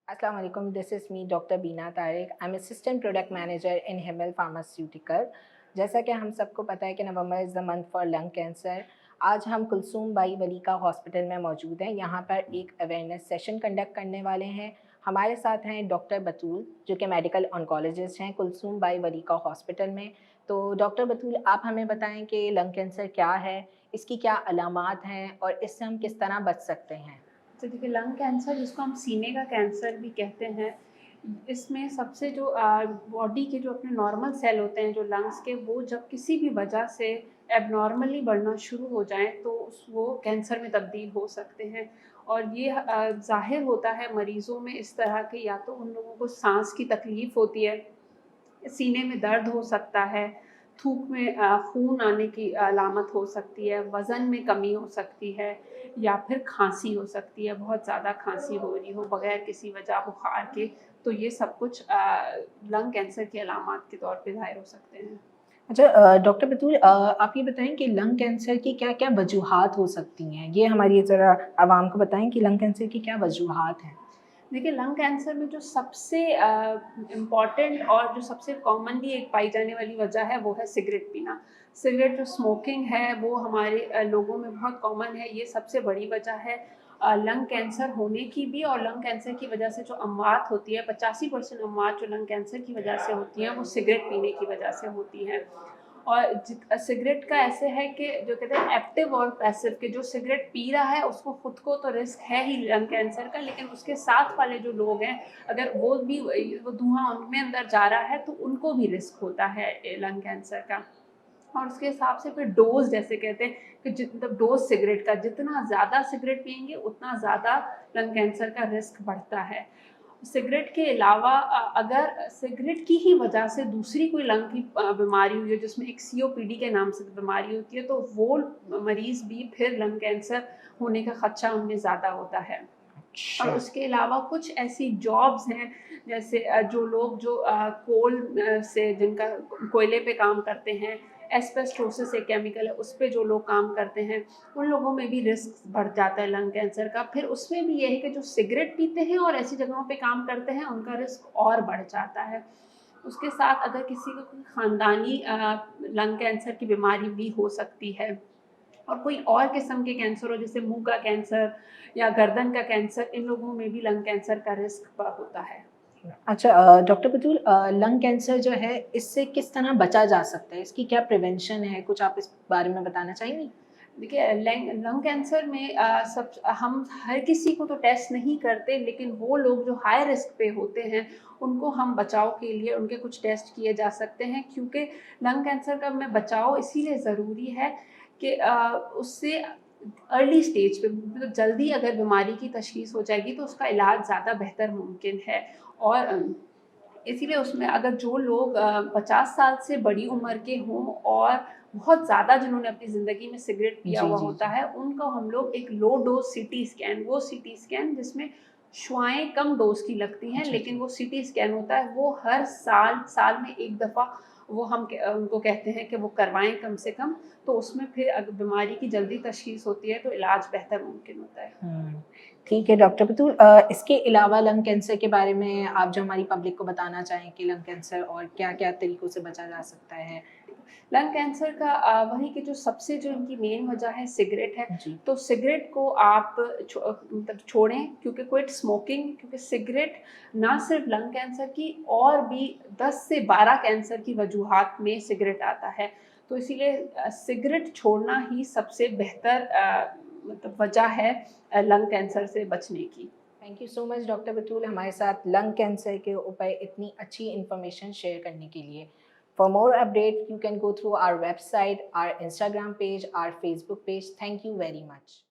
Assalamu alaikum. This is me, Dr. Beena Tariq. I'm Assistant Product Manager in Himmel Pharmaceutical. जैसा कि हम सबको पता है कि November is the month for lung cancer. आज हम कुलसूम बाई वलीका हॉस्पिटल में मौजूद हैं। यहाँ पर एक अवेयरनेस सेशन कंडक्ट करने वाले हैं। हमारे साथ हैं डॉक्टर बतूल, जो कि मेडिकल ऑन्कोलॉजिस्ट हैं कुलसूम बाई वलीका हॉस्पिटल में। तो डॉक्टर बतूल, आप हमें बताएं कि लंग कैंसर क्या है, इसकी क्या अलामात हैं और इससे हम किस तरह बच सकते हैं। तो देखिए, लंग कैंसर जिसको हम सीने का कैंसर भी कहते हैं, इसमें सबसे जो बॉडी के जो अपने नॉर्मल सेल होते हैं जो लंग्स के, वो जब किसी भी वजह से एबनॉर्मली बढ़ना शुरू हो जाएं तो वो कैंसर में तब्दील हो सकते हैं। और ये ज़ाहिर होता है मरीज़ों में इस तरह के, या तो उन लोगों को सांस की तकलीफ़ होती है, सीने में दर्द हो सकता है, थूक में खून आने की अलामत हो सकती है, वज़न में कमी हो सकती है, या फिर खांसी हो सकती है, बहुत ज़्यादा खांसी हो रही हो बगैर किसी वजह बुखार के। तो ये सब कुछ लंग कैंसर की अलामत के तौर पे ज़ाहिर हो सकते हैं। अच्छा, डॉक्टर बतूल, आप ये बताएं कि लंग कैंसर की क्या-क्या वजूहात हो सकती हैं? ये हमारी ज़रा आवाम को बताएं कि लंग कैंसर की क्या वजूहात हैं? देखिए, लंग कैंसर में जो सबसे इम्पॉर्टेंट और जो सबसे कॉमनली एक पाई जाने वाली वजह है, वो है सिगरेट पीना। सिगरेट जो स्मोकिंग है, वो हमारे लोगों में बहुत कॉमन है, ये सबसे बड़ी वजह है लंग कैंसर होने की भी। और लंग कैंसर की वजह से जो अमवात होती है, 85% अमवात जो लंग कैंसर की वजह से होती हैं, वो सिगरेट पीने की वजह से होती हैं। और सिगरेट का ऐसे है कि जो कहते हैं एक्टिव और पैसिव, के जो सिगरेट पी रहा है उसको खुद को तो रिस्क है ही लंग कैंसर का, लेकिन उसके साथ वाले जो लोग हैं, अगर वो धुआं उनमें अंदर जा रहा है तो उनको भी रिस्क होता है लंग कैंसर का। और उसके हिसाब से फिर डोज, जैसे कहते हैं कि मतलब डोज सिगरेट का, जितना ज़्यादा सिगरेट पिएंगे उतना ज़्यादा लंग कैंसर का रिस्क बढ़ता है। सिगरेट के अलावा अगर सिगरेट की ही वजह से दूसरी कोई लंग की बीमारी हुई है, जिसमें एक सीओपीडी के नाम से बीमारी होती है, तो वो मरीज़ भी फिर लंग कैंसर होने का खदशा उनमें ज़्यादा होता है। और अच्छा। उसके अलावा कुछ ऐसी जॉब्स हैं, जैसे जो लोग जो कोल से जिनका कोयले पे काम करते हैं, एस्बेस्टोसिस एक केमिकल है, उस पे जो लोग काम करते हैं, उन लोगों में भी रिस्क बढ़ जाता है लंग कैंसर का। फिर उसमें भी ये है कि जो सिगरेट पीते हैं और ऐसी जगहों पे काम करते हैं, उनका रिस्क और बढ़ जाता है। उसके साथ अगर किसी को कोई ख़ानदानी लंग कैंसर की बीमारी भी हो सकती है, और कोई और किस्म के कैंसर हो, जैसे मुँह का कैंसर या गर्दन का कैंसर, इन लोगों में भी लंग कैंसर का रिस्क होता है। अच्छा, डॉक्टर बतूल, लंग कैंसर जो है, इससे किस तरह बचा जा सकता है? इसकी क्या प्रिवेंशन है? कुछ आप इस बारे में बताना चाहेंगी? देखिए, लंग लंग कैंसर में हम हर किसी को तो टेस्ट नहीं करते, लेकिन वो लोग जो हाई रिस्क पे होते हैं, उनको हम बचाव के लिए उनके कुछ टेस्ट किए जा सकते हैं, क्योंकि लंग कैंसर का में बचाव इसीलिए ज़रूरी है कि उससे अर्ली स्टेज पे, मतलब जल्दी अगर बीमारी की तशख़ीस हो जाएगी तो उसका इलाज ज़्यादा बेहतर मुमकिन है। और इसीलिए उसमें अगर जो लोग 50 साल से बड़ी उम्र के हों और बहुत ज़्यादा जिन्होंने अपनी ज़िंदगी में सिगरेट पिया जी, हुआ जी, होता जी। है, उनको हम लोग एक लो डोज़ सीटी स्कैन, वो सीटी स्कैन जिसमें शुआएँ कम डोज़ की लगती हैं, अच्छा, लेकिन अच्छा। वो सीटी स्कैन होता है, वो हर साल में 1 दफ़ा वो उनको कहते हैं कि वो करवाएँ कम से कम। तो उसमें फिर बीमारी की जल्दी तशख़ीस होती है, तो इलाज बेहतर मुमकिन होता है। हुँ। ठीक है डॉक्टर बतूल, इसके अलावा लंग कैंसर के बारे में आप जो हमारी पब्लिक को बताना चाहें कि लंग कैंसर और क्या-क्या तरीकों से बचा जा सकता है? लंग कैंसर का वही कि जो सबसे जो इनकी मेन वजह है सिगरेट है। जी। तो सिगरेट को आप मतलब छोड़ें, क्योंकि क्विट स्मोकिंग, क्योंकि सिगरेट ना सिर्फ लंग कैंसर की, और भी 10 से 12 कैंसर की वजूहात में सिगरेट आता है। तो इसीलिए सिगरेट छोड़ना ही सबसे बेहतर मतलब वजह है लंग कैंसर से बचने की। Thank you so much doctor Batool, हमारे साथ लंग कैंसर के ऊपर इतनी अच्छी इन्फॉर्मेशन शेयर करने के लिए। For more update you can go through our website, our Instagram page, our Facebook page. Thank you very much.